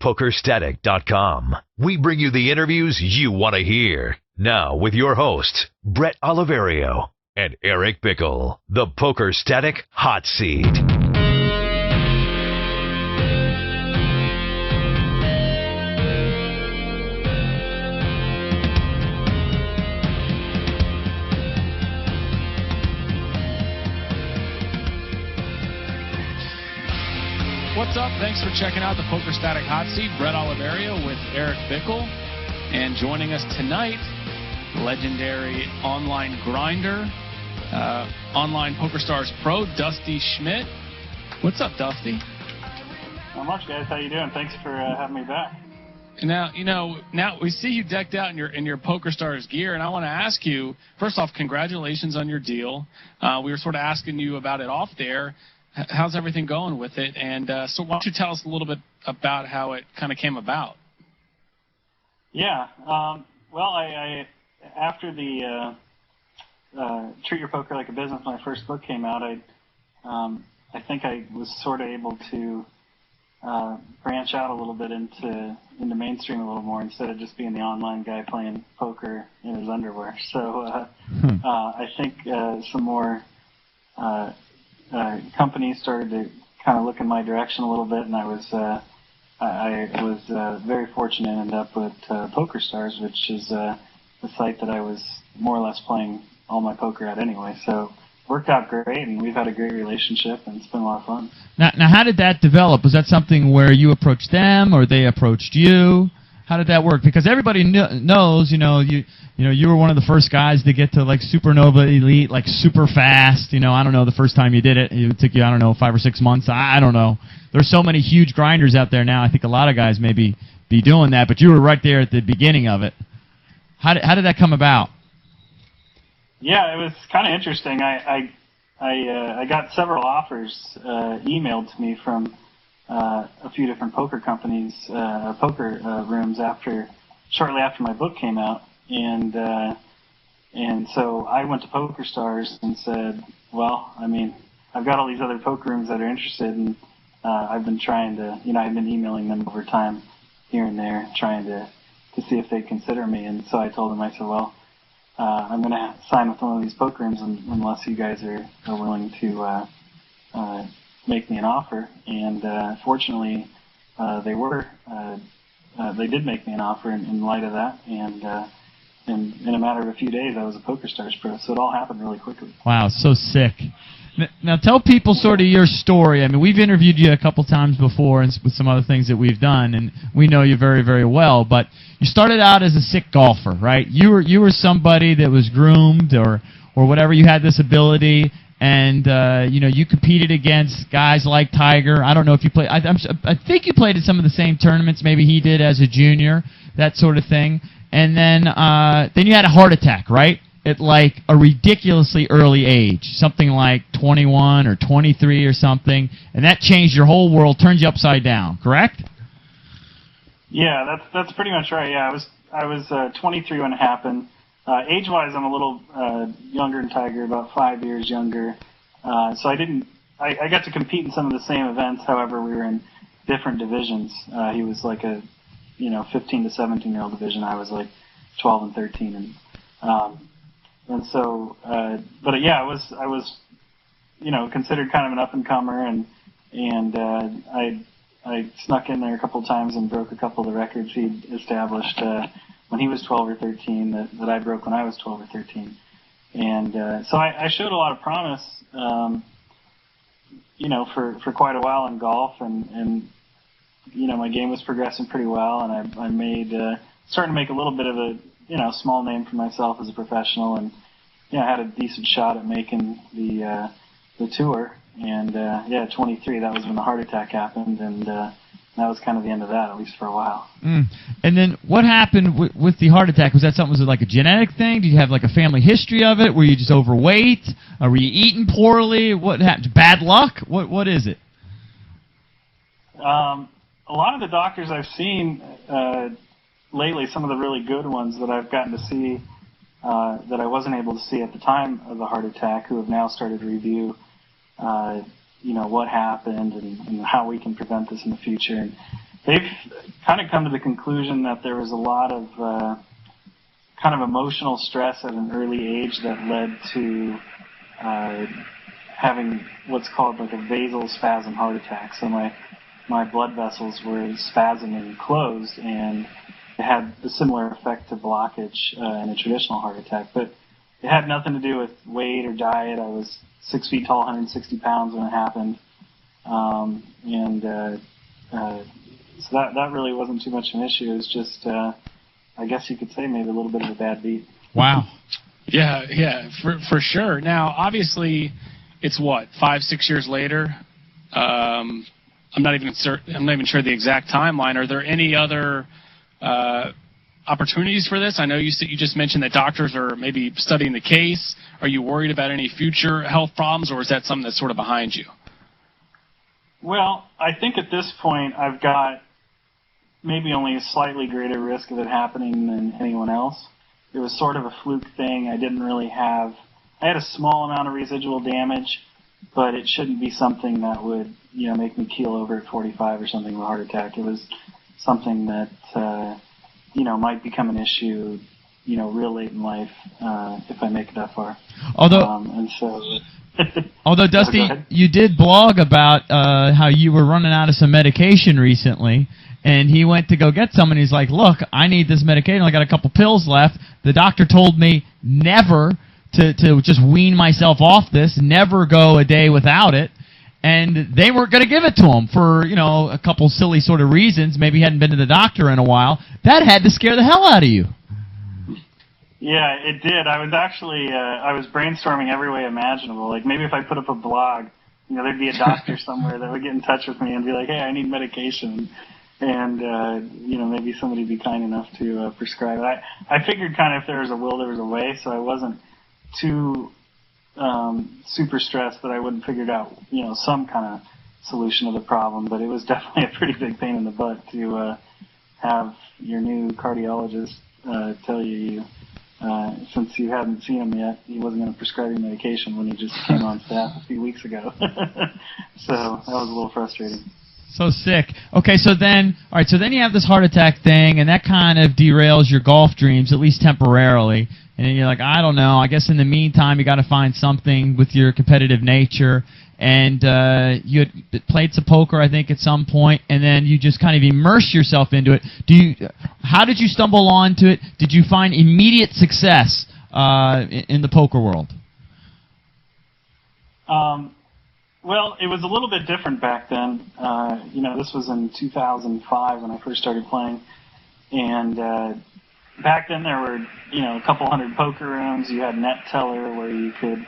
PokerStatic.com. We bring you the interviews you want to hear. Now with your hosts, Bret Oliverio and Eric Bickel, the Poker Static Hot Seat. What's up? Thanks for checking out the Poker Static Hot Seat. Bret Oliverio with Eric Bickel. And joining us tonight, legendary online grinder, online PokerStars pro, Dusty Schmidt. What's up, Dusty? Not much, guys. How you doing? Thanks for having me back. Now, now we see you decked out in your PokerStars gear, and I want to ask you, first off, congratulations on your deal. We were sort of asking you about it off there. How's everything going with it? And so why don't you tell us a little bit about how it kind of came about? Yeah. Well, I after the Treat Your Poker Like a Business, my first book came out, I think I was sort of able to branch out a little bit into mainstream a little more instead of just being the online guy playing poker in his underwear. So I think some more companies started to kind of look in my direction a little bit, and I was very fortunate to end up with PokerStars, which is the site that I was more or less playing all my poker at anyway. So it worked out great, and we've had a great relationship, and it's been a lot of fun. Now how did that develop? Was that something where you approached them, or they approached you? How did that work? Because everybody knows, you were one of the first guys to get to like Supernova Elite, like super fast. I don't know, the first time you did it, it took you, 5 or 6 months. I don't know. There's so many huge grinders out there now. I think a lot of guys maybe be doing that, but you were right there at the beginning of it. How did that come about? Yeah, it was kind of interesting. I got several offers emailed to me from a few different poker companies, poker rooms shortly after my book came out, and so I went to PokerStars and said, well, I've got all these other poker rooms that are interested, and I've been trying to, I've been emailing them over time here and there, trying to see if they'd consider me, and so I told them, I said, well, I'm going to sign with one of these poker rooms unless you guys are willing to make me an offer, and fortunately, they did make me an offer in light of that, and in a matter of a few days, I was a PokerStars pro, so it all happened really quickly. Wow, so sick. Now tell people sort of your story. We've interviewed you a couple times before and with some other things that we've done, and we know you very, very well, but you started out as a sick golfer, right? You were somebody that was groomed or whatever, you had this ability, and you competed against guys like Tiger. I don't know if you played. I think you played at some of the same tournaments. Maybe he did as a junior, that sort of thing. And then you had a heart attack, right? At like a ridiculously early age, something like 21 or 23 or something, and that changed your whole world, turned you upside down. Correct? Yeah, that's pretty much right. Yeah, I was 23 when it happened. Age-wise, I'm a little younger than Tiger, about 5 years younger. So I got to compete in some of the same events. However, we were in different divisions. He was like a 15 to 17-year-old division. I was like 12 and 13, and so but yeah, I was considered kind of an up and comer, and I snuck in there a couple of times and broke a couple of the records he'd established when he was 12 or 13 that I broke when I was 12 or 13. And so I showed a lot of promise, for quite a while in golf, and my game was progressing pretty well, and I made starting to make a little bit of a small name for myself as a professional, and I had a decent shot at making the tour. And at 23, that was when the heart attack happened, and that was kind of the end of that, at least for a while. And then what happened with the heart attack? Was it like a genetic thing? Did you have like a family history of it? Were you just overweight? Were you eating poorly? What happened? Bad luck? What is it? A lot of the doctors I've seen lately, some of the really good ones that I've gotten to see that I wasn't able to see at the time of the heart attack, who have now started to review what happened and how we can prevent this in the future. And they've kind of come to the conclusion that there was a lot of kind of emotional stress at an early age that led to having what's called like a vasospasm heart attack. So my blood vessels were spasming closed, and it had a similar effect to blockage in a traditional heart attack. But it had nothing to do with weight or diet. I was 6 feet tall, 160 pounds when it happened. So that really wasn't too much of an issue. It was just, I guess you could say, maybe a little bit of a bad beat. Wow. Yeah, for sure. Now, obviously, it's what, 5-6 years later. I'm not even sure the exact timeline. Are there any other opportunities for this? I know you just mentioned that doctors are maybe studying the case. Are you worried about any future health problems, or is that something that's sort of behind you? Well, I think at this point I've got maybe only a slightly greater risk of it happening than anyone else. It was sort of a fluke thing. I had a small amount of residual damage, but it shouldn't be something that would, make me keel over at 45 or something of a heart attack. It was something that, might become an issue, real late in life, if I make it that far. Although, Dusty, you did blog about how you were running out of some medication recently, and he went to go get some, and he's like, look, I need this medication. I got a couple pills left. The doctor told me never to just wean myself off this, never go a day without it, and they weren't going to give it to him for, a couple silly sort of reasons. Maybe he hadn't been to the doctor in a while. That had to scare the hell out of you. Yeah, it did. I was actually I was brainstorming every way imaginable. Like, maybe if I put up a blog, there'd be a doctor somewhere that would get in touch with me and be like, hey, I need medication. And, maybe somebody would be kind enough to prescribe it. I figured kind of if there was a will, there was a way, so I wasn't too super stressed that I wouldn't figure out, some kind of solution to the problem. But it was definitely a pretty big pain in the butt to have your new cardiologist tell you since you hadn't seen him yet, he wasn't going to prescribe you medication when he just came on staff a few weeks ago. So that was a little frustrating. So sick. Okay, so then you have this heart attack thing, and that kind of derails your golf dreams, at least temporarily. And then you're like, I don't know, I guess in the meantime you got to find something with your competitive nature. And you had played some poker, I think, at some point, and then you just kind of immerse yourself into it. How did you stumble onto it? Did you find immediate success in the poker world? Well, it was a little bit different back then. This was in 2005 when I first started playing, and back then there were, a couple hundred poker rooms. You had Net Teller where you could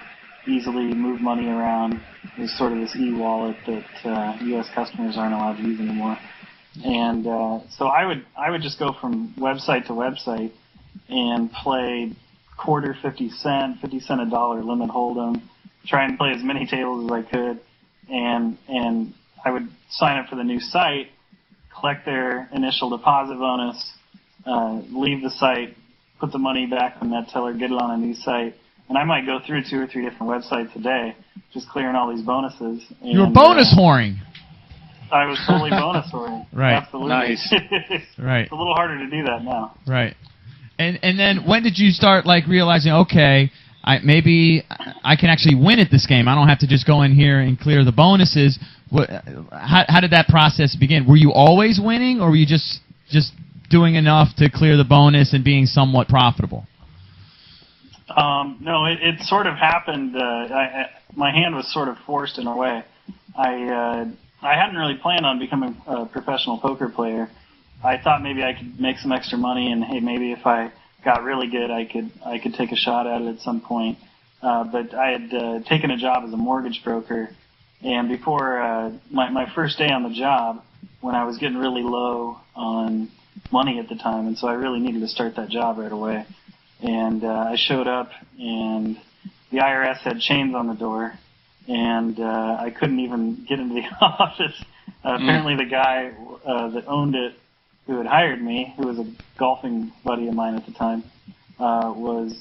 easily move money around. It was sort of this e-wallet that U.S. customers aren't allowed to use anymore. And so I would just go from website to website and play quarter 50 cent, 50 cent a dollar limit hold'em, try and play as many tables as I could, and I would sign up for the new site, collect their initial deposit bonus, leave the site, put the money back on Net Teller, get it on a new site. And I might go through 2 or 3 different websites a day, just clearing all these bonuses. And, you were bonus whoring. I was totally bonus whoring. Right. Absolutely. Nice. Right. It's a little harder to do that now. Right. And then when did you start realizing, okay, maybe I can actually win at this game. I don't have to just go in here and clear the bonuses. How did that process begin? Were you always winning, or were you just doing enough to clear the bonus and being somewhat profitable? No, it sort of happened. My hand was sort of forced in a way. I hadn't really planned on becoming a professional poker player. I thought maybe I could make some extra money, and hey, maybe if I got really good, I could take a shot at it at some point. But I had taken a job as a mortgage broker, and before my first day on the job, when I was getting really low on money at the time, and so I really needed to start that job right away. And I showed up, and the IRS had chains on the door, and I couldn't even get into the office. Apparently the guy that owned it, who had hired me, who was a golfing buddy of mine at the time, was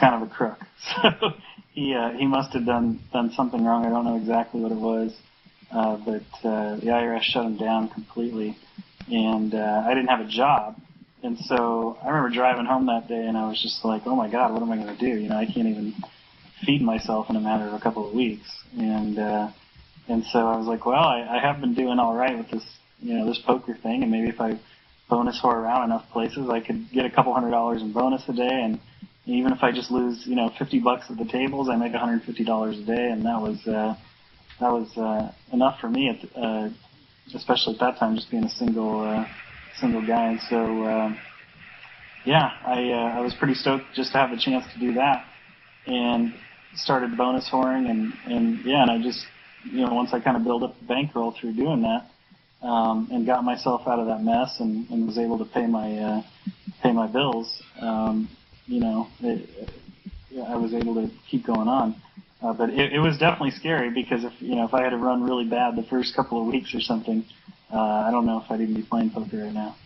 kind of a crook. So he must have done something wrong. I don't know exactly what it was. but the IRS shut them down completely, and I didn't have a job. And so I remember driving home that day, and I was just like, oh, my God, what am I going to do? You know, I can't even feed myself in a matter of a couple of weeks. And so I was like, well, I have been doing all right with this, you know, this poker thing, and maybe if I bonus whore around enough places, I could get a couple $100 in bonus a day, and even if I just lose, you know, $50 at the tables, I make $150 a day, and that was enough for me, especially at that time, just being a single guy. And so, I was pretty stoked just to have the chance to do that, and started bonus whoring, and I just, you know, once I kind of built up the bankroll through doing that, and got myself out of that mess, and was able to pay my bills, you know, I was able to keep going on. But it was definitely scary, because if I had to run really bad the first couple of weeks or something, I don't know if I'd even be playing poker right now.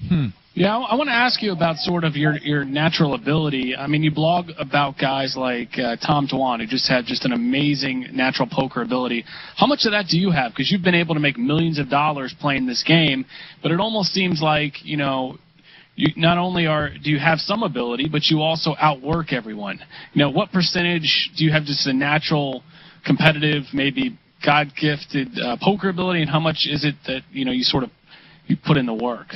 Yeah, I want to ask you about sort of your natural ability. I mean, you blog about guys like Tom Dwan, who just had just an amazing natural poker ability. How much of that do you have? Because you've been able to make millions of dollars playing this game, but it almost seems like, you know, you not only do you have some ability, but you also outwork everyone. You know, what percentage do you have just a natural, competitive, maybe God-gifted poker ability, and how much is it that, you know, you put in the work?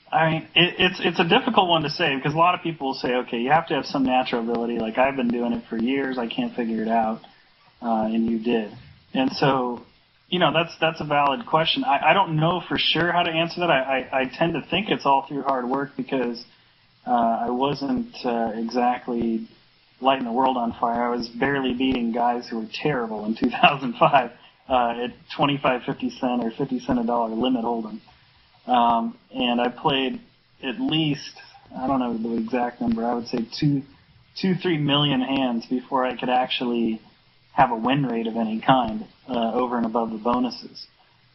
I mean, it's a difficult one to say, because a lot of people will say, okay, you have to have some natural ability. Like, I've been doing it for years, I can't figure it out, and you did. And so, you know, that's a valid question. I don't know for sure how to answer that. I tend to think it's all through hard work, because I wasn't exactly lighting the world on fire. I was barely beating guys who were terrible in 2005 at 25, 50 cent or 50 cent a dollar limit hold'em. And I played at least, I don't know the exact number, I would say 3 million hands before I could actually have a win rate of any kind over and above the bonuses.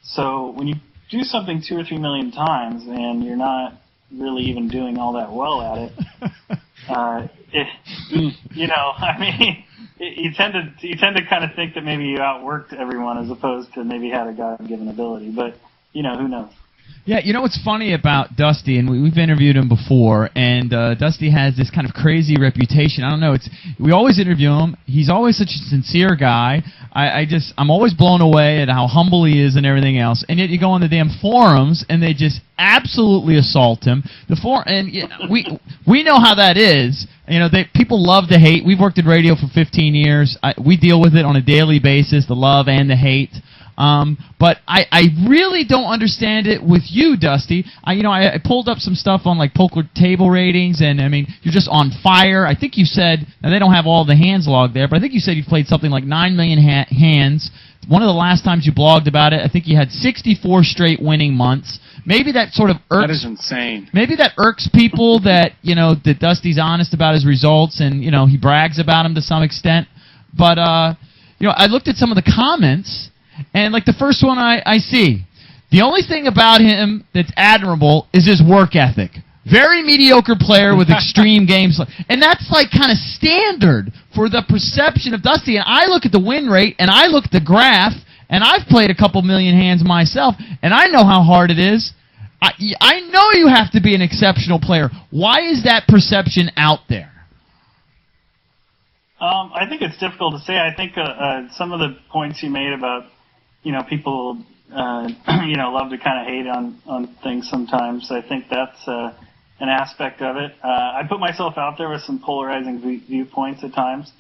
So when you do something 2 or 3 million times and you're not really even doing all that well at it, you know, I mean, you tend to kind of think that maybe you outworked everyone as opposed to maybe had a God-given ability. But, you know, who knows? Yeah, you know what's funny about Dusty, and we've interviewed him before, and Dusty has this kind of crazy reputation. I don't know, we always interview him. He's always such a sincere guy. I'm always blown away at how humble he is and everything else. And yet you go on the damn forums, and they just absolutely assault him. We know how that is. You know, people love to hate. We've worked in radio for 15 years. We deal with it on a daily basis, the love and the hate. But I really don't understand it with you, Dusty. I pulled up some stuff on like poker table ratings, and I mean, you're just on fire. I think you said, now they don't have all the hands logged there, but I think you said you played something like 9 million hands. One of the last times you blogged about it, I think you had 64 straight winning months. Maybe that sort of irks... That is insane. Maybe that irks people that, you know, that Dusty's honest about his results, and, you know, he brags about them to some extent. But, you know, I looked at some of the comments, and like the first one I see, the only thing about him that's admirable is his work ethic. Very mediocre player with extreme games. And that's like kind of standard for the perception of Dusty. And I look at the win rate, and I look at the graph, and I've played a couple million hands myself, and I know how hard it is. I know you have to be an exceptional player. Why is that perception out there? I think it's difficult to say. I think some of the points you made about, you know, people, you know, love to kind of hate on things sometimes. I think that's an aspect of it. I put myself out there with some polarizing viewpoints at times.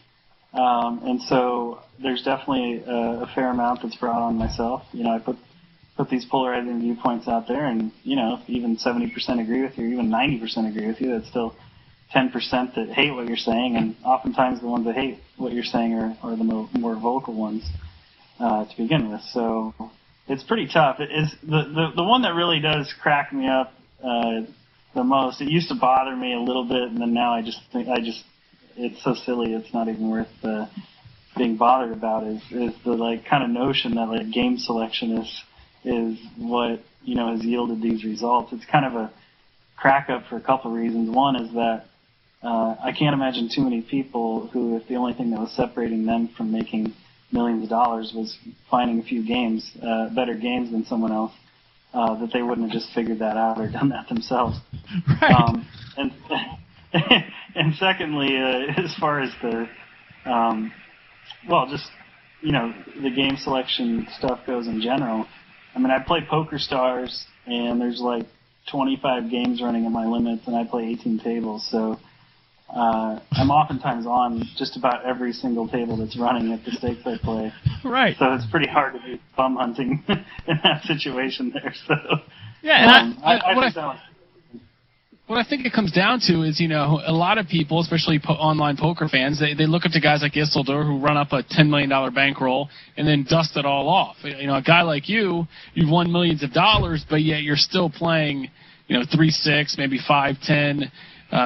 And so there's definitely a fair amount that's brought on myself. You know, I put these polarizing viewpoints out there, and, you know, if even 70% agree with you, or even 90% agree with you, that's still 10% that hate what you're saying, and oftentimes the ones that hate what you're saying are the more vocal ones to begin with. So it's pretty tough. It is the one that really does crack me up the most. It used to bother me a little bit, and then now I just think it's so silly it's not even worth being bothered about. Is the like kind of notion that like game selection is what, you know, has yielded these results. It's kind of a crack up for a couple of reasons. One is that I can't imagine too many people who, if the only thing that was separating them from making millions of dollars was finding a few games, better games than someone else, that they wouldn't have just figured that out or done that themselves. Right. And and secondly, as far as the just the game selection stuff goes in general, I mean, I play Poker Stars, and there's like 25 games running at my limits, and I play 18 tables, so I'm oftentimes on just about every single table that's running at the stakes I play. Right. So it's pretty hard to be bum hunting in that situation there. So yeah, and I what I think it comes down to is, a lot of people, especially online poker fans, they look up to guys like Isildur who run up a $10 million bankroll and then dust it all off. A guy like you've won millions of dollars, but yet you're still playing, 3-6, maybe 5-10.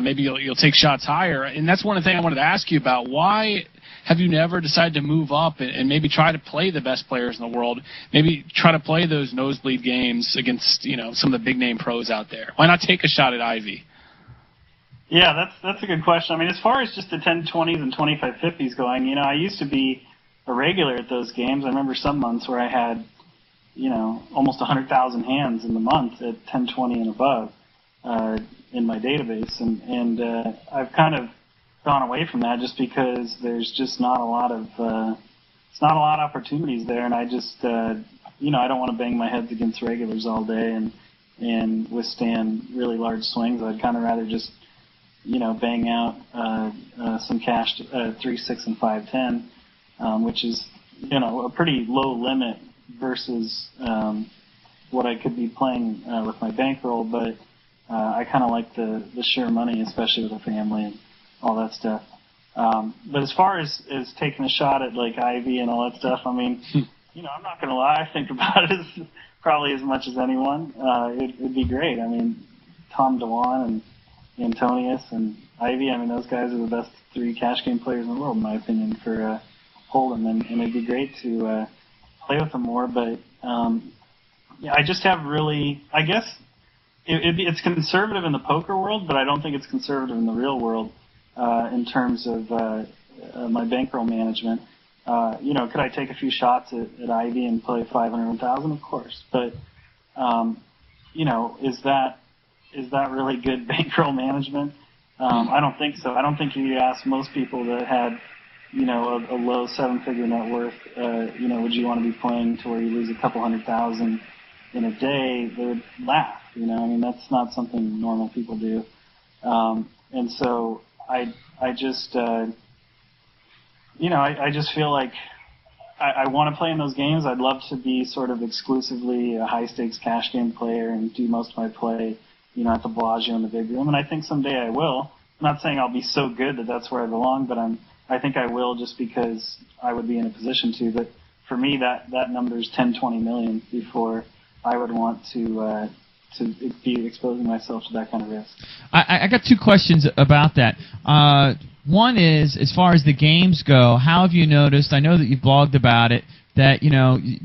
Maybe you'll take shots higher. And that's one of the things I wanted to ask you about. Why have you never decided to move up and maybe try to play the best players in the world? Maybe try to play those nosebleed games against, some of the big-name pros out there. Why not take a shot at Ivy? Yeah, that's a good question. I mean, as far as just the 10-20s and 25-50s going, I used to be a regular at those games. I remember some months where I had, almost 100,000 hands in the month at 10-20 and above in my database. And I've kind of gone away from that just because there's just not a lot of opportunities there, and I just I don't want to bang my heads against regulars all day and withstand really large swings. I'd kind of rather just bang out some cash 3, 6, and 5-10, which is a pretty low limit versus what I could be playing with my bankroll, but I kind of like the sure money, especially with a family and all that stuff. But as far as taking a shot at like Ivy and all that stuff, I mean, I'm not going to lie, I think about it probably as much as anyone. It'd be great. I mean, Tom DeWan and Antonius and Ivy, I mean, those guys are the best 3 cash game players in the world, in my opinion, for Hold'em, and it'd be great to play with them more. But I just have really, I guess, it's conservative in the poker world, but I don't think it's conservative in the real world in terms of my bankroll management. Could I take a few shots at Ivy and play 500,000? Of course, but is that really good bankroll management? I don't think so. I don't think you ask most people that had a low 7-figure net worth, would you want to be playing to where you lose a couple 100,000 in a day? They would laugh. I mean, that's not something normal people do. And so I just feel like I want to play in those games. I'd love to be sort of exclusively a high stakes cash game player and do most of my play, at the Bellagio in the big room. And I think someday I will. I'm not saying I'll be so good that that's where I belong, but I think I will just because I would be in a position to. But for me, that number is 10-20 million before I would want to be exposing myself to that kind of risk. I got 2 questions about that. One is, as far as the games go, how have you noticed, I know that you've blogged about it, that,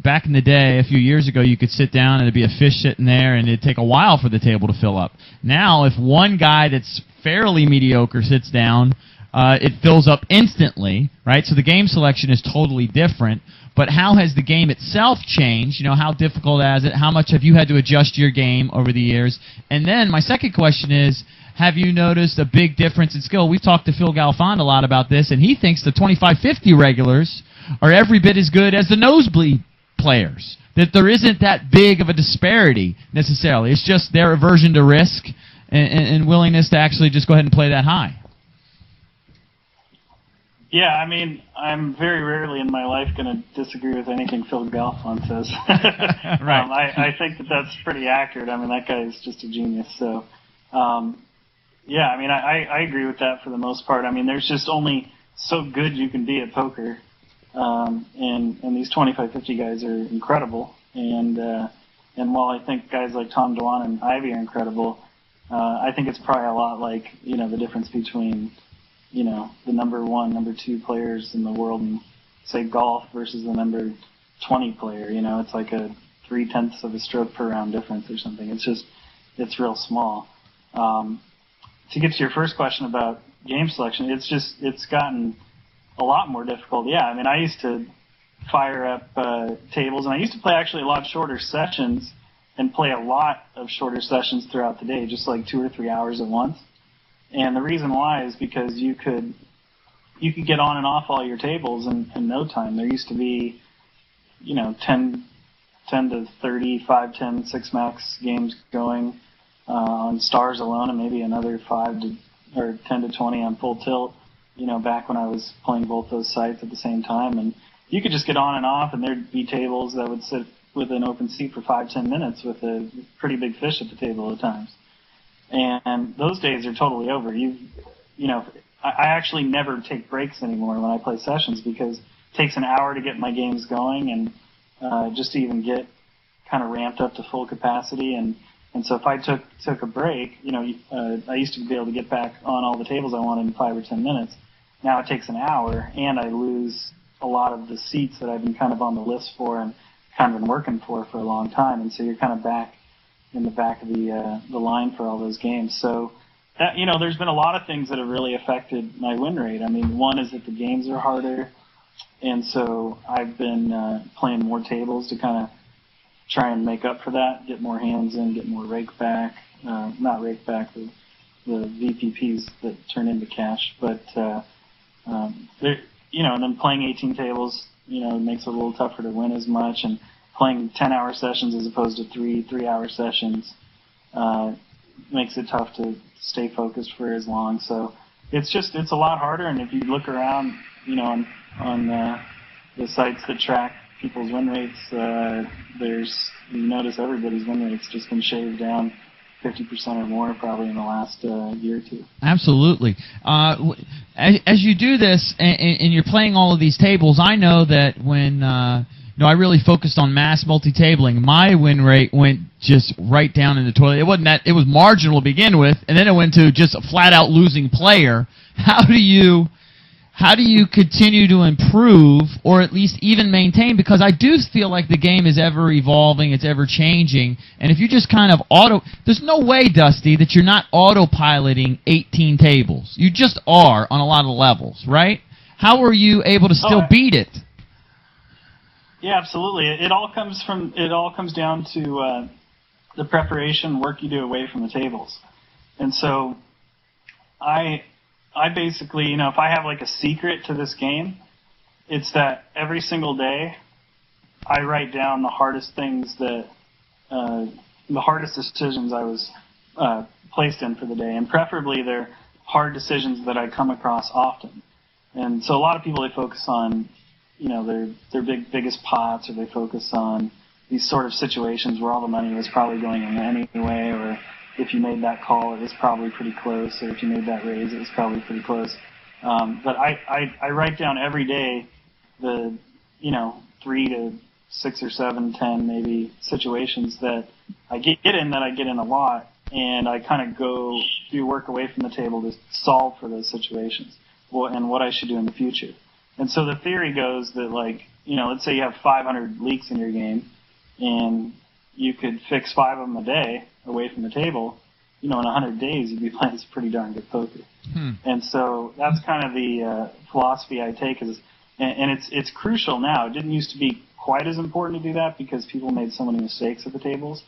back in the day, a few years ago, you could sit down and there'd be a fish sitting there and it'd take a while for the table to fill up. Now, if one guy that's fairly mediocre sits down, it fills up instantly, right? So the game selection is totally different. But how has the game itself changed? How difficult has it? How much have you had to adjust your game over the years? And then my second question is, have you noticed a big difference in skill? We've talked to Phil Galfond a lot about this, and he thinks the 25-50 regulars are every bit as good as the nosebleed players, that there isn't that big of a disparity necessarily. It's just their aversion to risk and willingness to actually just go ahead and play that high. Yeah, I mean, I'm very rarely in my life going to disagree with anything Phil Galfond says. Right. I think that's pretty accurate. I mean, that guy is just a genius. So, yeah, I mean, I agree with that for the most part. I mean, there's just only so good you can be at poker, and these 25-50 guys are incredible. And while I think guys like Tom DeWan and Ivy are incredible, I think it's probably a lot like the difference between the number 1, number 2 players in the world in, say, golf versus the number 20 player. It's like a 0.3 of a stroke per round difference or something. It's real small. To get to your first question about game selection, it's gotten a lot more difficult. Yeah, I mean, I used to fire up tables, and I used to play actually a lot shorter sessions and play a lot of shorter sessions throughout the day, just like 2 or 3 hours at once. And the reason why is because you could get on and off all your tables in no time. There used to be, 10 to 30, 5, 10, 6 max games going on Stars alone, and maybe another 10 to 20 on Full Tilt, back when I was playing both those sites at the same time. And you could just get on and off, and there'd be tables that would sit with an open seat for 5-10 minutes with a pretty big fish at the table at times. And those days are totally over. I actually never take breaks anymore when I play sessions, because it takes an hour to get my games going and just to even get kind of ramped up to full capacity. And so if I took a break, I used to be able to get back on all the tables I wanted in 5 or 10 minutes. Now it takes an hour, and I lose a lot of the seats that I've been kind of on the list for and kind of been working for a long time. And so you're kind of back in the back of the line for all those games. So that, there's been a lot of things that have really affected my win rate. I mean, one is that the games are harder, and so I've been playing more tables to kind of try and make up for that, get more hands in, get more rake back, not rake back, the VPPs that turn into cash. But and then playing 18 tables, makes it a little tougher to win as much, and playing 10-hour sessions as opposed to 3-hour sessions makes it tough to stay focused for as long. So it's a lot harder. And if you look around, on the sites that track people's win rates, you notice everybody's win rate's just been shaved down 50% or more probably in the last year or two. Absolutely. As you do this and you're playing all of these tables, I know that when I really focused on mass multi-tabling, my win rate went just right down in the toilet. It was marginal to begin with, and then it went to just a flat-out losing player. How do you continue to improve, or at least even maintain? Because I do feel like the game is ever evolving, it's ever changing, and if you just kind of there's no way, Dusty, that you're not autopiloting 18 tables. You just are on a lot of levels, right? How are you able to still beat it? Yeah, absolutely. It all comes down to the preparation work you do away from the tables. And so I basically, if I have like a secret to this game, it's that every single day I write down the hardest things the hardest decisions I was placed in for the day, and preferably they're hard decisions that I come across often. And so a lot of people, they focus on, their biggest pots, or they focus on these sort of situations where all the money was probably going in anyway, or if you made that call, it was probably pretty close, or if you made that raise, it was probably pretty close. But I write down every day the 3 to 6 or 7, 10 maybe situations that I get in a lot, and I kind of go do work away from the table to solve for those situations, and what I should do in the future. And so the theory goes that, let's say you have 500 leaks in your game, and you could fix 5 of them a day away from the table. In 100 days, you'd be playing some pretty darn good poker. And so that's kind of the philosophy I take, and it's crucial now. It didn't used to be quite as important to do that because people made so many mistakes at the tables,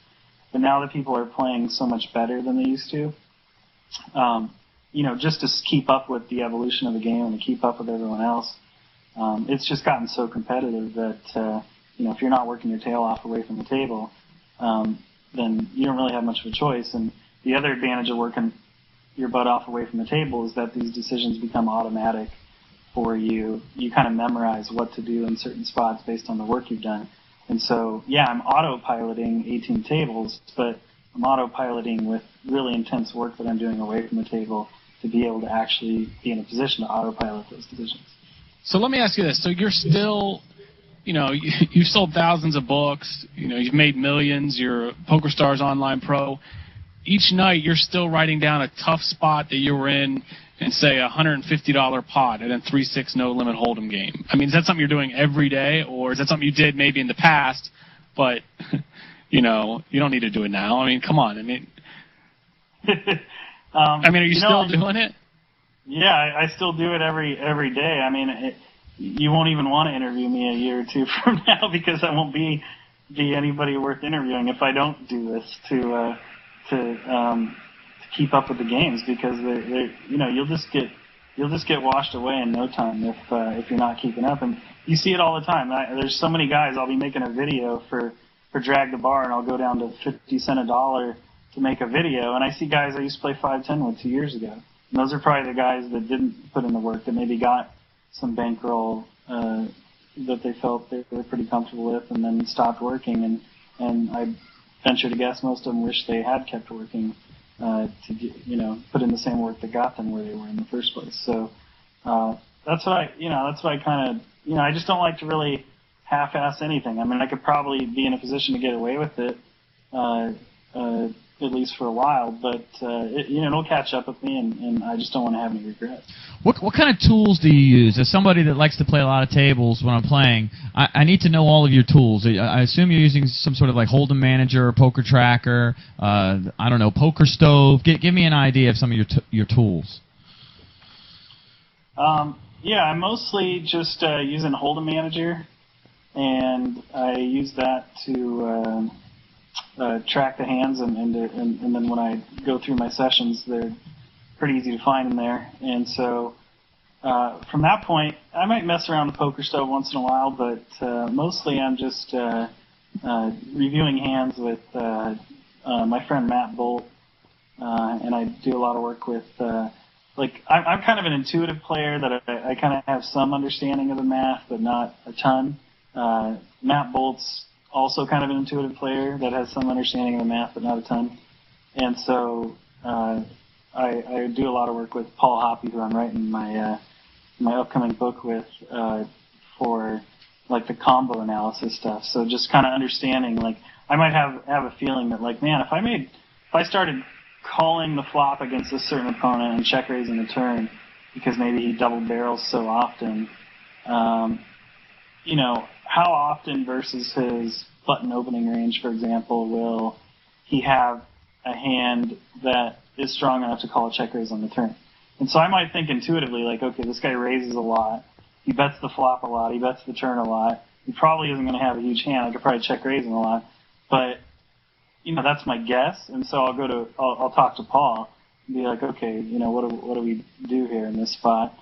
but now that people are playing so much better than they used to, just to keep up with the evolution of the game and to keep up with everyone else, it's just gotten so competitive that if you're not working your tail off away from the table, then you don't really have much of a choice. And the other advantage of working your butt off away from the table is that these decisions become automatic for you. You kind of memorize what to do in certain spots based on the work you've done. And so, yeah, I'm autopiloting 18 tables, but I'm autopiloting with really intense work that I'm doing away from the table to be able to actually be in a position to autopilot those decisions. So let me ask you this. So you're still, you've sold thousands of books, you've made millions, you're a PokerStars Online Pro. Each night you're still writing down a tough spot that you were in and say a $150 pot and then 3-6 no limit hold'em game. I mean, is that something you're doing every day, or is that something you did maybe in the past, but you don't need to do it now? I mean, come on. I mean, are you still doing it? Yeah, I still do it every day. I mean, you won't even want to interview me a year or two from now because I won't be anybody worth interviewing if I don't do this to keep up with the games, because they you'll just get washed away in no time if you're not keeping up. And you see it all the time. There's so many guys. I'll be making a video for Drag the Bar, and I'll go down to 50 cents a dollar to make a video, and I see guys I used to play 5-10 with 2 years ago. And those are probably the guys that didn't put in the work, that maybe got some bankroll that they felt they were pretty comfortable with, and then stopped working. And I venture to guess most of them wish they had kept working to get, put in the same work that got them where they were in the first place. So that's what I kind of, I just don't like to really half-ass anything. I mean, I could probably be in a position to get away with it, at least for a while, but it'll catch up with me, and I just don't want to have any regrets. What kind of tools do you use? As somebody that likes to play a lot of tables when I'm playing, I need to know all of your tools. I assume you're using some sort of like Hold'em Manager or Poker Tracker, I don't know, Poker Stove. Give me an idea of some of your tools. Yeah, I'm mostly just using Hold'em Manager, and I use that to track the hands, and then when I go through my sessions, they're pretty easy to find in there. And so from that point, I might mess around the Poker Stove once in a while, but mostly I'm just reviewing hands with my friend Matt Bolt, and I do a lot of work with I'm kind of an intuitive player that I kind of have some understanding of the math, but not a ton. Matt Bolt's also kind of an intuitive player that has some understanding of the math, but not a ton. And so I do a lot of work with Paul Hoppy, who I'm writing my upcoming book with, for like the combo analysis stuff. So just kind of understanding, like, I might have a feeling that, like, man, if I started calling the flop against a certain opponent and check raising the turn because maybe he double barrels so often, how often versus his button opening range, for example, will he have a hand that is strong enough to call a check raise on the turn? And so I might think intuitively, like, okay, this guy raises a lot, he bets the flop a lot, he bets the turn a lot, he probably isn't going to have a huge hand, I could probably check raise him a lot, but that's my guess. And so I'll talk to Paul and be like, okay, what do we do here in this spot?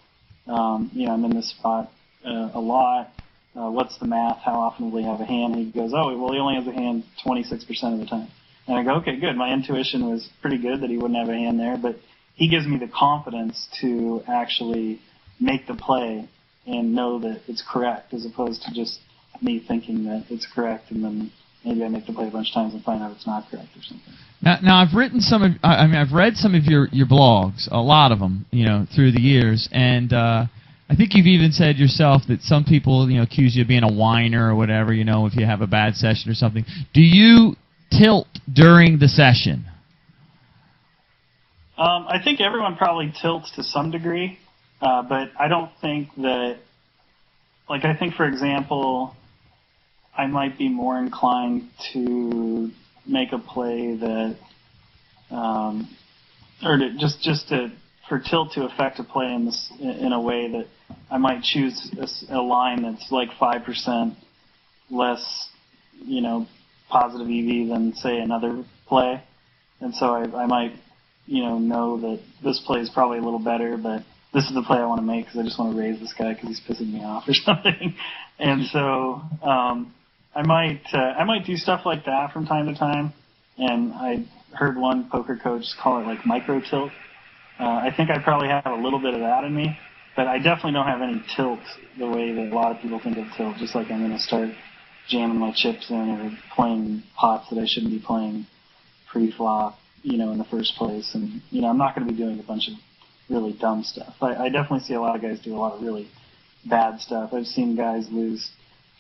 I'm in this spot a lot. What's the math? How often will he have a hand? He goes, oh, well, he only has a hand 26% of the time. And I go, okay, good. My intuition was pretty good that he wouldn't have a hand there, but he gives me the confidence to actually make the play and know that it's correct, as opposed to just me thinking that it's correct, and then maybe I make the play a bunch of times and find out it's not correct or something. Now I've written I've read some of your blogs, a lot of them, through the years, and I think you've even said yourself that some people, accuse you of being a whiner or whatever, if you have a bad session or something. Do you tilt during the session? I think everyone probably tilts to some degree, but I don't think that, I think, for example, I might be more inclined to make a play that, for tilt to affect a play in a way that I might choose a line that's like 5% less, positive EV than, say, another play. And so I might, know that this play is probably a little better, but this is the play I want to make because I just want to raise this guy because he's pissing me off or something. And so I might do stuff like that from time to time. And I heard one poker coach call it like micro tilt. I think I probably have a little bit of that in me, but I definitely don't have any tilt the way that a lot of people think of tilt, just like I'm going to start jamming my chips in or playing pots that I shouldn't be playing pre-flop, in the first place. And, I'm not going to be doing a bunch of really dumb stuff. I definitely see a lot of guys do a lot of really bad stuff. I've seen guys lose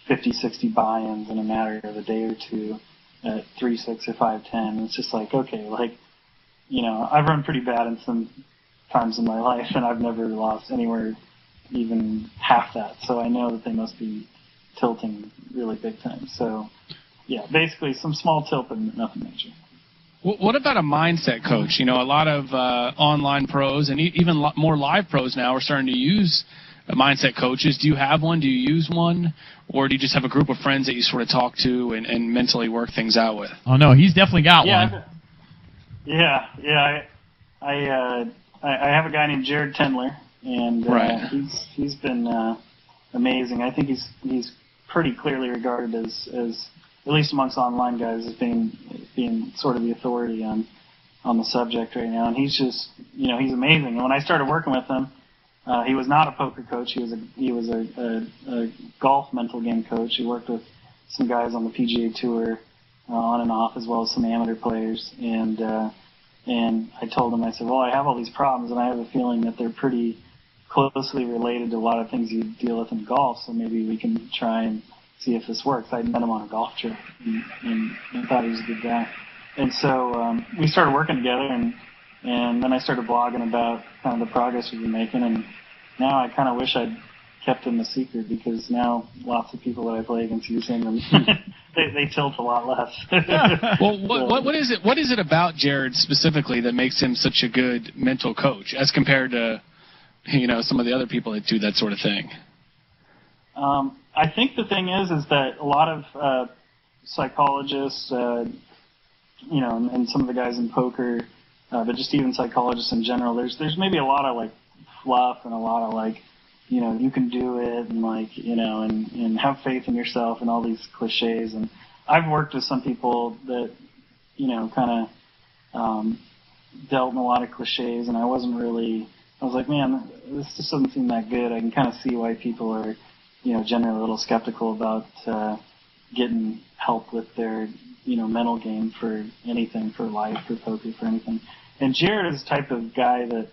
50, 60 buy-ins in a matter of a day or two at 3-6 or 5-10. It's just like, okay, I've run pretty bad in some times in my life, and I've never lost anywhere even half that. So I know that they must be tilting really big time. So, yeah, basically some small tilt, but nothing major. What about a mindset coach? A lot of online pros and even more live pros now are starting to use mindset coaches. Do you have one? Do you use one? Or do you just have a group of friends that you sort of talk to and mentally work things out with? Oh, no, he's definitely got one. I have a guy named Jared Tendler, and Right. he's been amazing. I think he's pretty clearly regarded as at least amongst online guys as being sort of the authority on the subject right now. And he's just he's amazing. And when I started working with him, he was not a poker coach. He was a golf mental game coach. He worked with some guys on the PGA Tour on and off, as well as some amateur players. And I told him, I said, well, I have all these problems, and I have a feeling that they're pretty closely related to a lot of things you deal with in golf, so maybe we can try and see if this works. I met him on a golf trip and thought he was a good guy. And so we started working together, and then I started blogging about kind of the progress we've been making, and now I kind of wish I'd kept him a secret, because now lots of people that I play against using them, they tilt a lot less. Well, what is it about Jared specifically that makes him such a good mental coach as compared to some of the other people that do that sort of thing? I think the thing is that a lot of psychologists, and some of the guys in poker, but just even psychologists in general, there's maybe a lot of like fluff and a lot of like, you can do it, and like, and have faith in yourself and all these cliches. And I've worked with some people that, kind of dealt in a lot of cliches, and I was like, man, this just doesn't seem that good. I can kind of see why people are, generally a little skeptical about getting help with their, mental game for anything, for life, for poker, for anything. And Jared is the type of guy that,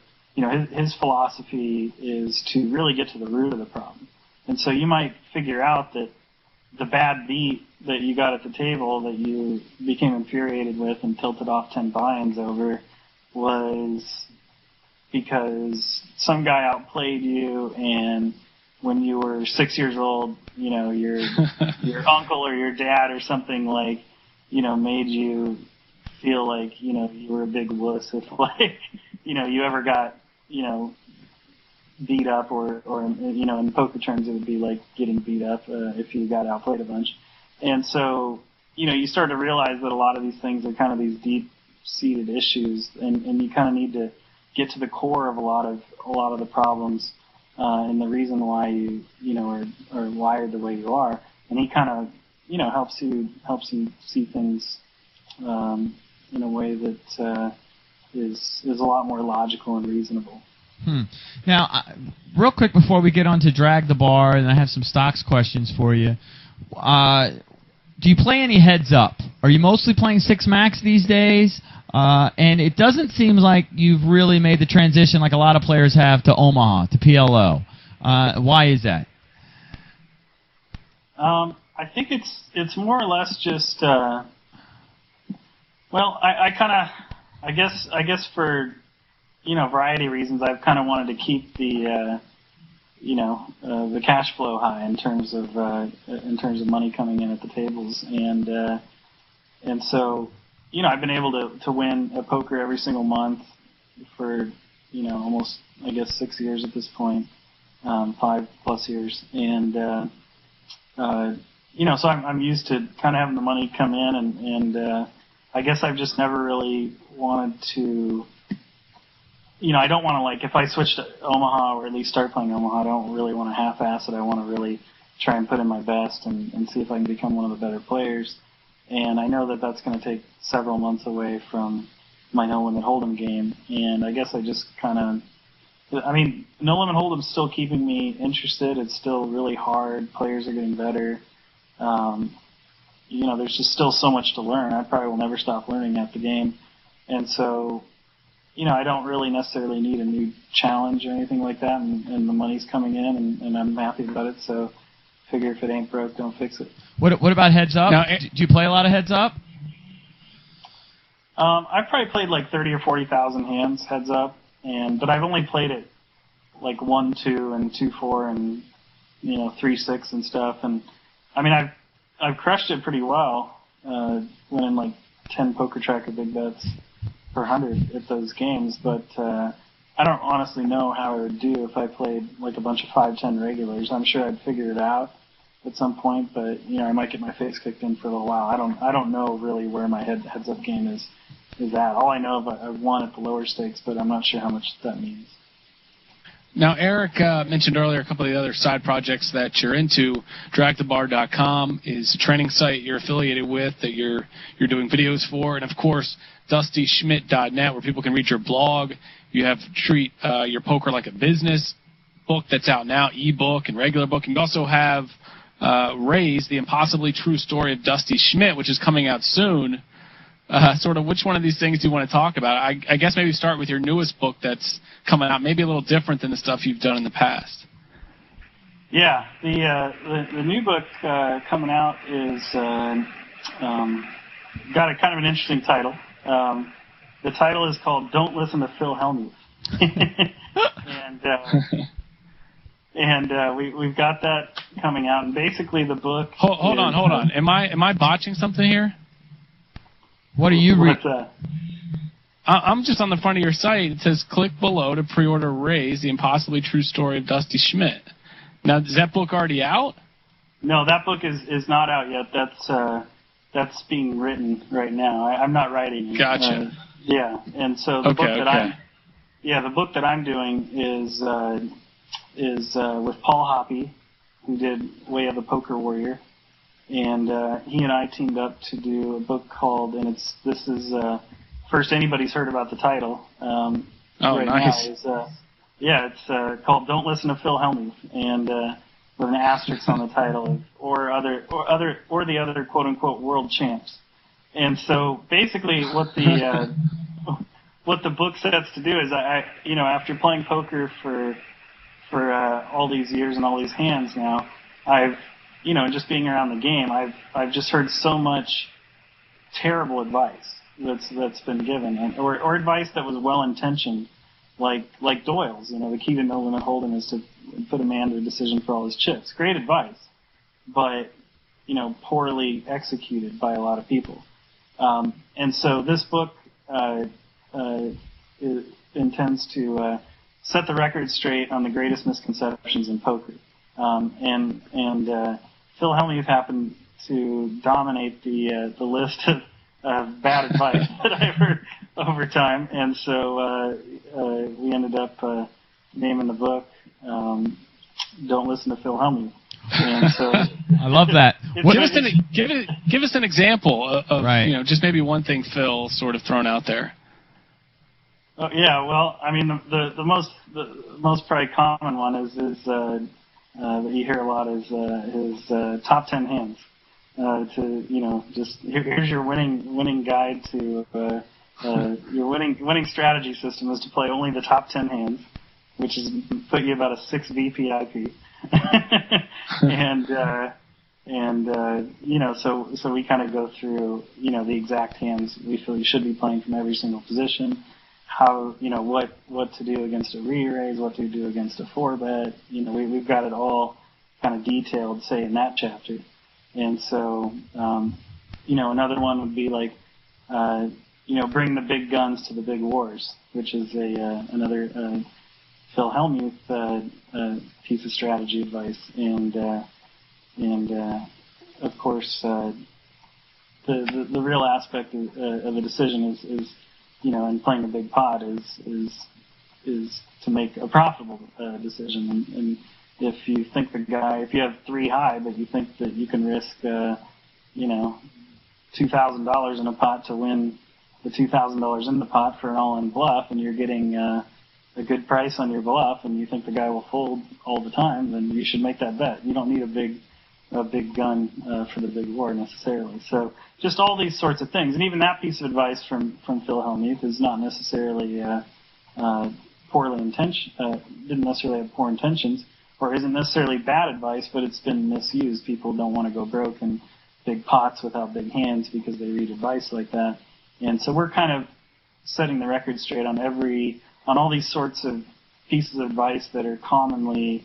his philosophy is to really get to the root of the problem. And so you might figure out that the bad beat that you got at the table that you became infuriated with and tilted off 10 buy-ins over was because some guy outplayed you, and when you were 6 years old, your uncle or your dad or something like, made you feel like, you were a big wuss if like, you ever got, beat up or in poker terms it would be like getting beat up if you got outplayed a bunch. And so, you start to realize that a lot of these things are kind of these deep-seated issues, and you kind of need to get to the core of a lot of the problems and the reason why you are wired the way you are. And he kind of helps you see things in a way that is a lot more logical and reasonable. Now, real quick before we get on to Drag the Bar, and I have some stocks questions for you. Do you play any heads up? Are you mostly playing 6 max these days? And it doesn't seem like you've really made the transition like a lot of players have to Omaha, to PLO. Why is that? I think it's more or less just I guess for variety of reasons, I've kind of wanted to keep the the cash flow high in terms of money coming in at the tables, and so I've been able to win a poker every single month for almost, I guess, 6 years at this point, 5+ years, and so I'm used to kind of having the money come in, and I guess I've just never really wanted to. I don't want to, like, if I switch to Omaha, or at least start playing Omaha, I don't really want to half-ass it. I want to really try and put in my best and see if I can become one of the better players. And I know that that's going to take several months away from my No Limit Hold'em game. And I guess I just kind of, No Limit Hold'em's still keeping me interested. It's still really hard. Players are getting better. There's just still so much to learn. I probably will never stop learning at the game. And so, I don't really necessarily need a new challenge or anything like that, and the money's coming in, and I'm happy about it, so figure if it ain't broke, don't fix it. What about heads up? Now, do you play a lot of heads up? I've probably played like 30 or 40,000 hands heads up, but I've only played it like 1-2 and 2-4 and 3-6 and stuff, and I've crushed it pretty well, winning like 10 poker tracker big bets per 100 at those games, but I don't honestly know how I would do if I played like a bunch of 5-10 regulars. I'm sure I'd figure it out at some point, but I might get my face kicked in for a little while. I don't know really where my heads up game is at. All I know is I've won at the lower stakes, but I'm not sure how much that means. Now, Eric mentioned earlier a couple of the other side projects that you're into. DragTheBar.com is a training site you're affiliated with that you're doing videos for, and of course, DustySchmidt.net, where people can read your blog. You have Treat Your Poker Like a Business book that's out now, ebook and regular book. And you also have Raise, the Impossibly True Story of Dusty Schmidt, which is coming out soon. Sort of which one of these things do you want to talk about? I guess maybe start with your newest book that's coming out, maybe a little different than the stuff you've done in the past. Yeah, the new book coming out is got a kind of an interesting title. The title is called "Don't Listen to Phil Hellmuth," and we've got that coming out. And basically, the book. Hold on. Am I botching something here? What are you reading? I'm just on the front of your site. It says, click below to pre-order Raise, the Impossibly True Story of Dusty Schmidt. Now, is that book already out? No, that book is not out yet. That's being written right now. I'm not writing it. Gotcha. Yeah, and so the book that I'm doing is with Paul Hoppe, who did Way of the Poker Warrior. And he and I teamed up to do a book called, and this is first anybody's heard about the title. Right nice. Now it's called "Don't Listen to Phil Hellmuth," and with an asterisk on the title, or the other quote unquote world champs. And so basically, what the book sets to do is, after playing poker for all these years and all these hands now, I've just being around the game, I've just heard so much terrible advice that's been given, or advice that was well intentioned, like Doyle's. The key to no limit hold'em is to put a man to a decision for all his chips. Great advice, but poorly executed by a lot of people. And so this book intends to set the record straight on the greatest misconceptions in poker. And Phil Hellmuth happened to dominate the list of bad advice that I've heard over time, and so we ended up naming the book "Don't Listen to Phil Hellmuth." And so I love that. Give us an example of right. Just maybe one thing Phil sort of thrown out there. Oh, yeah, well, I mean, the most probably common one is that you hear a lot is his top 10 hands. Here's your winning guide to your winning strategy system is to play only the top 10 hands, which is put you about a 6 VPIP. So we kind of go through the exact hands we feel you should be playing from every single position. How what to do against a re-raise, what to do against a 4-bet. We've got it all kind of detailed, say, in that chapter. And so another one would be like bring the big guns to the big wars, which is another Phil Hellmuth piece of strategy advice. And of course the real aspect of a decision is and playing a big pot is to make a profitable decision. And if you think if you have 3 high, but you think that you can risk, $2,000 in a pot to win the $2,000 in the pot for an all-in bluff, and you're getting a good price on your bluff, and you think the guy will fold all the time, then you should make that bet. You don't need a big gun for the big war necessarily. So just all these sorts of things, and even that piece of advice from Phil Hellmuth is not necessarily poorly intentioned, didn't necessarily have poor intentions, or isn't necessarily bad advice, but it's been misused. People don't want to go broke in big pots without big hands because they read advice like that. And so we're kind of setting the record straight on all these sorts of pieces of advice that are commonly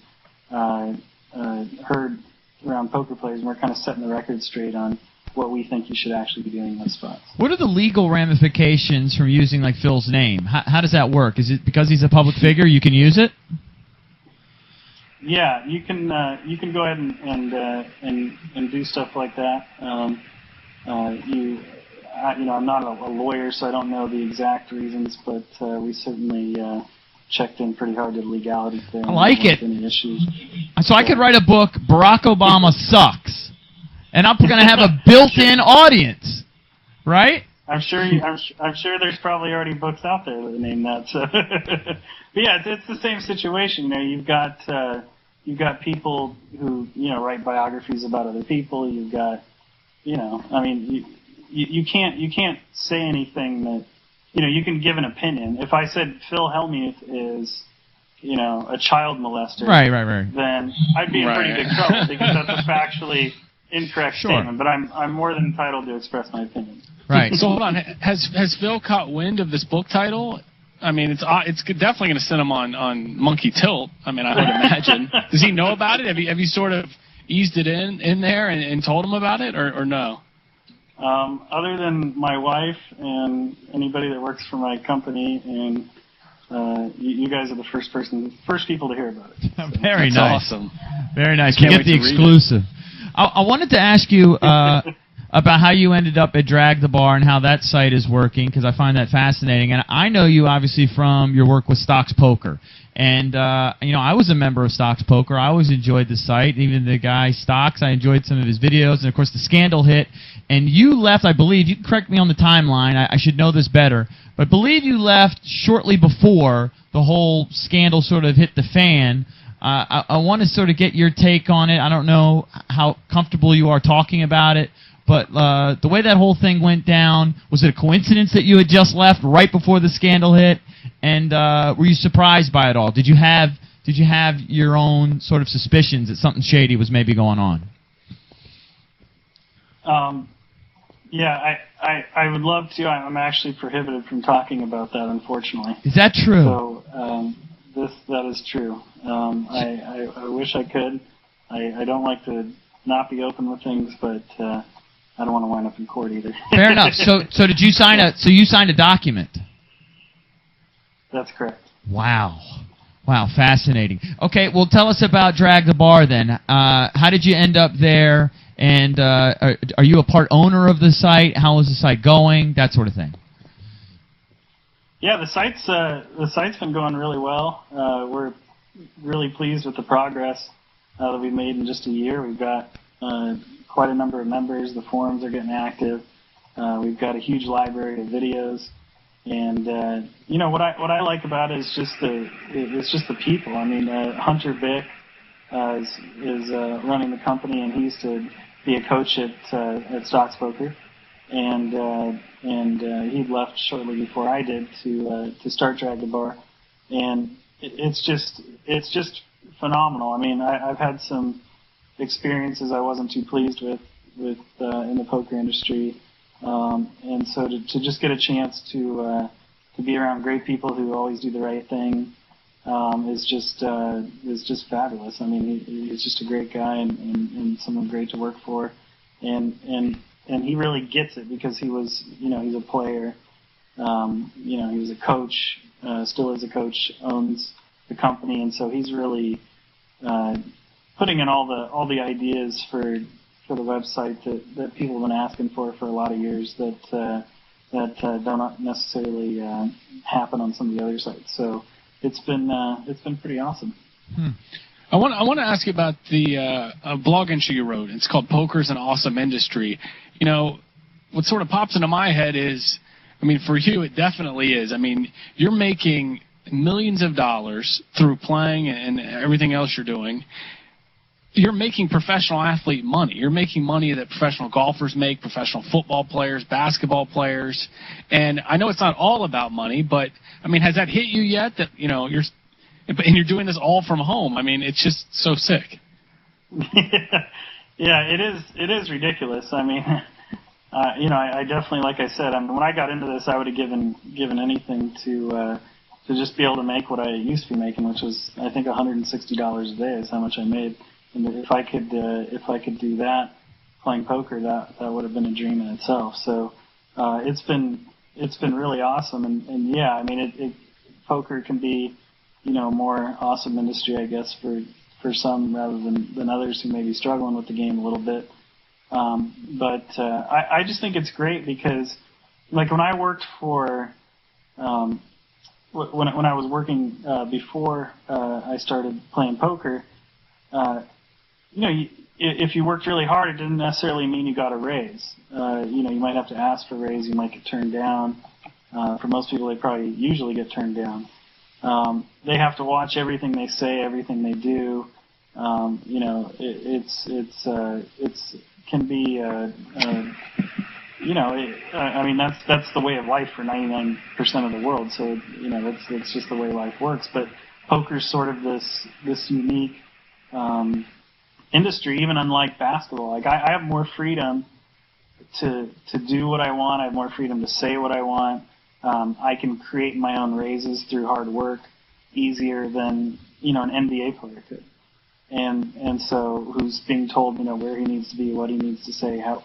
heard around poker players, and we're kind of setting the record straight on what we think you should actually be doing in those spots. What are the legal ramifications from using like Phil's name? How does that work? Is it because he's a public figure you can use it? Yeah, you can go ahead and do stuff like that. I'm not a lawyer, so I don't know the exact reasons, but we certainly checked in pretty hard to the legalities there. I like it. Any issues. So I could write a book, Barack Obama Sucks, and I'm going to have a built-in audience, right? I'm sure there's probably already books out there that name that. So, but yeah, it's the same situation. You've got people who write biographies about other people. You've got, you can't say anything that you can give an opinion. If I said Phil Hellmuth is a child molester, right, then I'd be in pretty big trouble because that's a factually incorrect statement. But I'm more than entitled to express my opinion. Right. So hold on, has Phil caught wind of this book title? I mean, it's definitely going to send him on monkey tilt. I mean, I would imagine. Does he know about it? Have you sort of eased it in there and told him about it, or no? Other than my wife and anybody that works for my company, and you guys are the first people to hear about it. Very That's nice. Awesome. Very nice. Can't We wait get the to read exclusive. I wanted to ask you about how you ended up at Drag the Bar and how that site is working, because I find that fascinating. And I know you obviously from your work with Stocks Poker. And, I was a member of Stocks Poker. I always enjoyed the site. Even the guy Stocks, I enjoyed some of his videos. And, of course, the scandal hit. And you left, I believe, you can correct me on the timeline, I should know this better, but I believe you left shortly before the whole scandal sort of hit the fan. I want to sort of get your take on it. I don't know how comfortable you are talking about it, but the way that whole thing went down, was it a coincidence that you had just left right before the scandal hit? And were you surprised by it all? Did you have your own sort of suspicions that something shady was maybe going on? Yeah, I would love to. I'm actually prohibited from talking about that, unfortunately. Is that true? So that is true. I wish I could. I don't like to not be open with things, but I don't want to wind up in court either. Fair enough. So did you sign you signed a document? That's correct. Wow, fascinating. Okay, well, tell us about Drag the Bar then. How did you end up there? And are you a part owner of the site? How is the site going? That sort of thing. Yeah, the site's been going really well. We're really pleased with the progress that we've made in just a year. We've got quite a number of members. The forums are getting active. We've got a huge library of videos. And what I like about it is just the people. I mean, Hunter Bick is running the company, and he used to be a coach at Stocks Poker, and he'd left shortly before I did to start Drag the Bar, and it's just phenomenal. I mean, I've had some experiences I wasn't too pleased with in the poker industry, and so to just get a chance to be around great people who always do the right thing is just fabulous. I mean, he's just a great guy and someone great to work for, and he really gets it because he was, he's a player, he was a coach, still is a coach, owns the company, and so he's really putting in all the ideas for the website that people have been asking for a lot of years that don't necessarily happen on some of the other sites. So it's been pretty awesome. I want to ask you about the blog entry you wrote. It's called "Poker's an Awesome Industry." What sort of pops into my head is, I mean, for you it definitely is. I mean, you're making millions of dollars through playing and everything else you're doing. You're making professional athlete money. You're making money that professional golfers make, professional football players, basketball players. And I know it's not all about money, but I mean, has that hit you yet? That you're doing this all from home. I mean, it's just so sick. Yeah, it is ridiculous. I mean, I definitely, like I said, when I got into this, I would have given anything to just be able to make what I used to be making, which was, I think, $160 a day is how much I made. And if I could do that playing poker, that would have been a dream in itself. So it's been really awesome, and yeah, I mean, poker can be, more awesome industry, I guess, for some rather than others who may be struggling with the game a little bit. But I just think it's great because, like, when I worked for, when I was working before I started playing poker, if you worked really hard, it didn't necessarily mean you got a raise. You might have to ask for a raise, you might get turned down. For most people, they probably usually get turned down. They have to watch everything they say, everything they do. It's can be, I mean, that's the way of life for 99% of the world. So, it's just the way life works. But poker's sort of this unique industry, even unlike basketball. Like, I have more freedom to do what I want. I have more freedom to say what I want. I can create my own raises through hard work easier than, an NBA player could. And so who's being told, where he needs to be, what he needs to say, how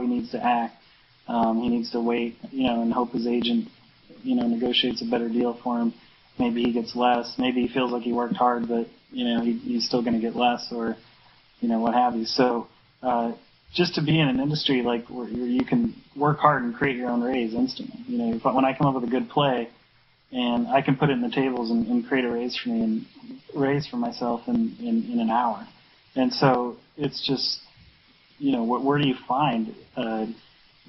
he needs to act. He needs to wait, and hope his agent, negotiates a better deal for him. Maybe he gets less. Maybe he feels like he worked hard, but, he's still going to get less, or, what have you. So, just to be in an industry like where you can work hard and create your own raise instantly. When I come up with a good play, and I can put it in the tables and create a raise for me and raise for myself in an hour. And so it's just, where do you find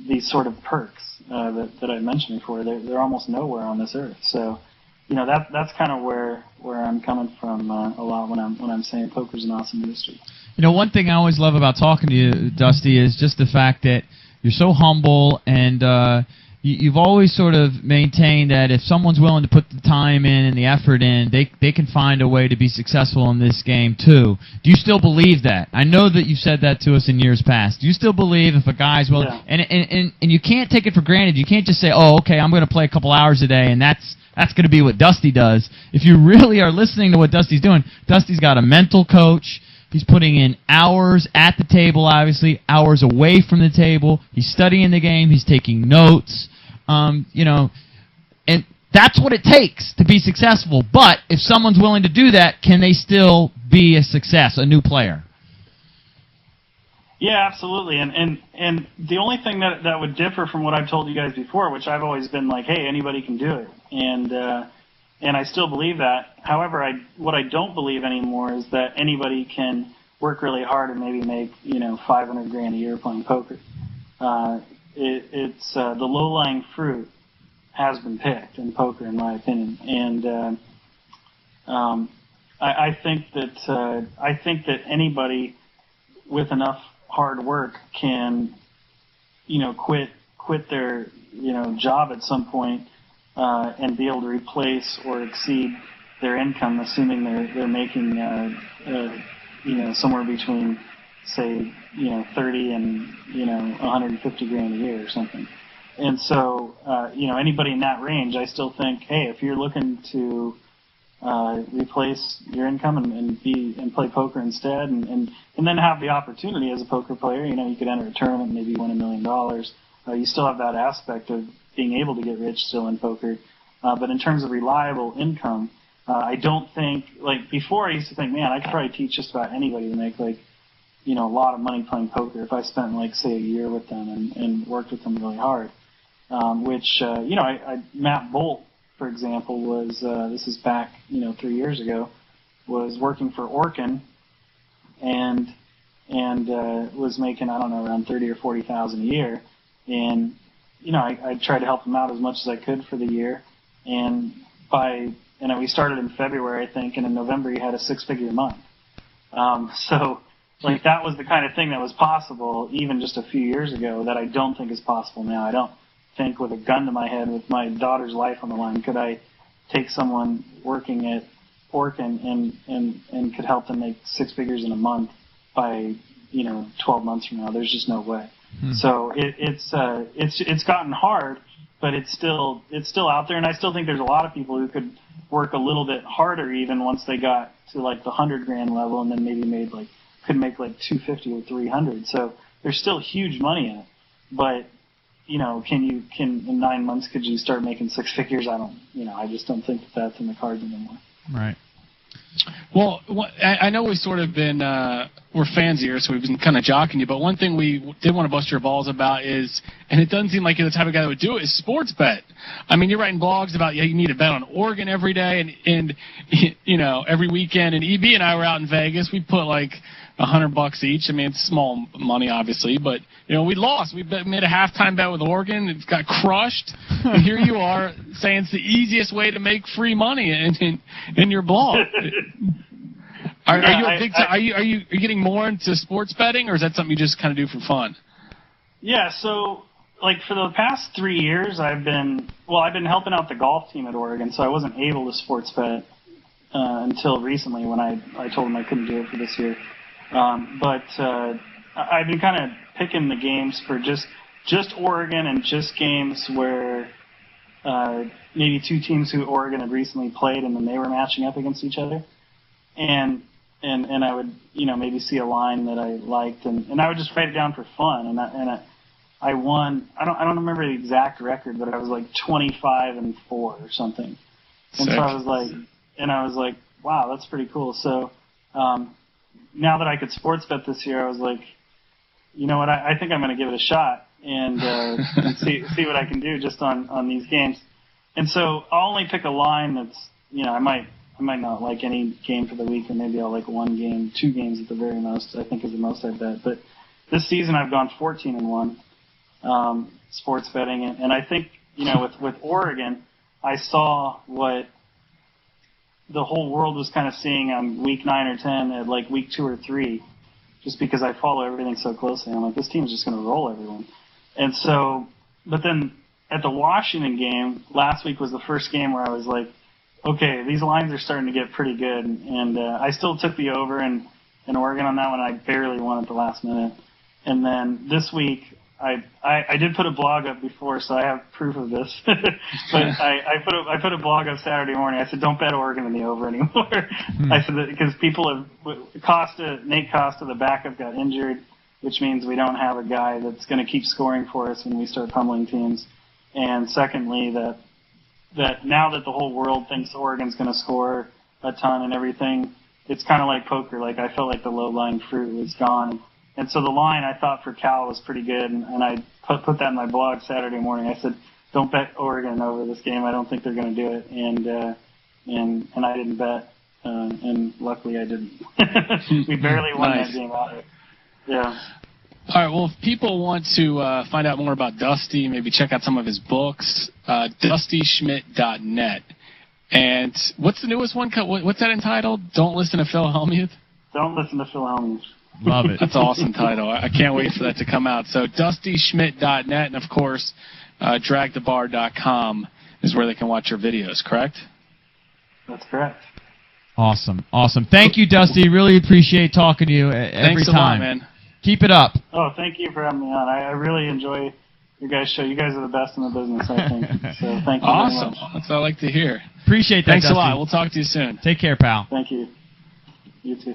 these sort of perks that I mentioned before? They're almost nowhere on this earth. So, that's kind of where I'm coming from a lot when I'm saying poker's an awesome industry. One thing I always love about talking to you, Dusty, is just the fact that you're so humble, and you've always sort of maintained that if someone's willing to put the time in and the effort in, they can find a way to be successful in this game too. Do you still believe that? I know that you've said that to us in years past. Do you still believe if a guy's willing? Yeah. And you can't take it for granted. You can't just say, oh, okay, I'm going to play a couple hours a day, and that's going to be what Dusty does. If you really are listening to what Dusty's doing, Dusty's got a mental coach. He's putting in hours at the table, obviously, hours away from the table. He's studying the game. He's taking notes. And that's what it takes to be successful. But if someone's willing to do that, can they still be a success, a new player? Yeah, absolutely. And the only thing that would differ from what I've told you guys before, which I've always been like, hey, anybody can do it. And I still believe that. However, what I don't believe anymore is that anybody can work really hard and maybe make, $500,000 a year playing poker. It's the low-lying fruit has been picked in poker, in my opinion. And I think that anybody with enough hard work can, quit their, job at some point and be able to replace or exceed their income, assuming they're making, somewhere between, say, 30 and, $150,000 a year or something. And so, anybody in that range, I still think, hey, if you're looking to replace your income and play poker instead, and then have the opportunity as a poker player, you could enter a tournament and maybe win $1 million. You still have that aspect of being able to get rich still in poker. But in terms of reliable income, I don't think, like before I used to think, man, I could probably teach just about anybody to make a lot of money playing poker if I spent say a year with them and worked with them really hard. Matt Bolt, for example, was, this is back, 3 years ago, was working for Orkin and was making, I don't know, around 30 or 40,000 a year. And, I tried to help him out as much as I could for the year. And we started in February, I think, and in November he had a 6-figure month. So that was the kind of thing that was possible even just a few years ago that I don't think is possible now. I don't think with a gun to my head, with my daughter's life on the line, could I take someone working at Orkin and could help them make 6 figures in a month by 12 months from now. There's just no way. So it's gotten hard, but it's still out there, and I still think there's a lot of people who could work a little bit harder even once they got to the $100,000 level, and then maybe could make $250 or $300. So there's still huge money in it. But, you know, in 9 months, could you start making six figures? I just don't think that's in the cards anymore. Right. Well, I know we've sort of been, we're fans here, so we've been kind of jocking you, but one thing we did want to bust your balls about is, and it doesn't seem like you're the type of guy that would do it, is sports bet. I mean, you're writing blogs about, you need to bet on Oregon every day and you know, every weekend, and EB and I were out in Vegas. We put like $100 each. I mean, it's small money, obviously, but, you know, we lost. We made a halftime bet with Oregon. It got crushed. And here you are saying it's the easiest way to make free money in your blog. Are you getting more into sports betting, or is that something you just kind of do for fun? Yeah, so like for the past 3 years, I've been helping out the golf team at Oregon, so I wasn't able to sports bet until recently when I told them I couldn't do it for this year. But I've been kind of picking the games for just Oregon and just games where maybe two teams who Oregon had recently played and then they were matching up against each other. And I would, you know, maybe see a line that I liked and I would just write it down for fun. And I won. I don't remember the exact record, but I was like 25-4 or something. And so I was like, wow, that's pretty cool. So now that I could sports bet this year, I was like, you know what, I think I'm going to give it a shot and see what I can do just on these games. And so I'll only pick a line that's, you know, I might not like any game for the week, or maybe I'll like one game, 2 games at the very most, I think is the most I've bet. But this season I've gone 14-1 sports betting. And I think, you know, with Oregon, I saw what the whole world was kind of seeing on week 9 or 10 at like week 2 or 3, just because I follow everything so closely. I'm like, this team's just going to roll everyone. And so, but then at the Washington game, last week was the first game where I was like, okay, these lines are starting to get pretty good. And I still took the over in Oregon on that one. I barely won at the last minute. And then this week, I did put a blog up before, so I have proof of this. But I put a blog up Saturday morning. I said, don't bet Oregon in the over anymore. I said that because Nate Costa, the backup, got injured, which means we don't have a guy that's going to keep scoring for us when we start pummeling teams. And secondly, that now that the whole world thinks Oregon's going to score a ton and everything, it's kind of like poker. Like I felt like the low-lying fruit was gone. And so the line I thought for Cal was pretty good, and I put that in my blog Saturday morning. I said, don't bet Oregon over this game. I don't think they're going to do it. And I didn't bet, and luckily I didn't. We barely won that game out. Yeah. All right, well, if people want to find out more about Dusty, maybe check out some of his books, DustySchmidt.net. And what's the newest one? What's that entitled? Don't Listen to Phil Hellmuth? Don't Listen to Phil Hellmuth. Love it. That's an awesome title. I can't wait for that to come out. So DustySchmidt.net, and, of course, dragthebar.com is where they can watch your videos, correct? That's correct. Awesome. Thank you, Dusty. Really appreciate talking to you every Thanks a time. lot, man. Keep it up. Oh, thank you for having me on. I really enjoy your guys' show. You guys are the best in the business, I think. So thank you Awesome. very much. That's what I like to hear. Appreciate that, Thanks Dusty. a lot. We'll talk to you soon. Take care, pal. Thank you. You too.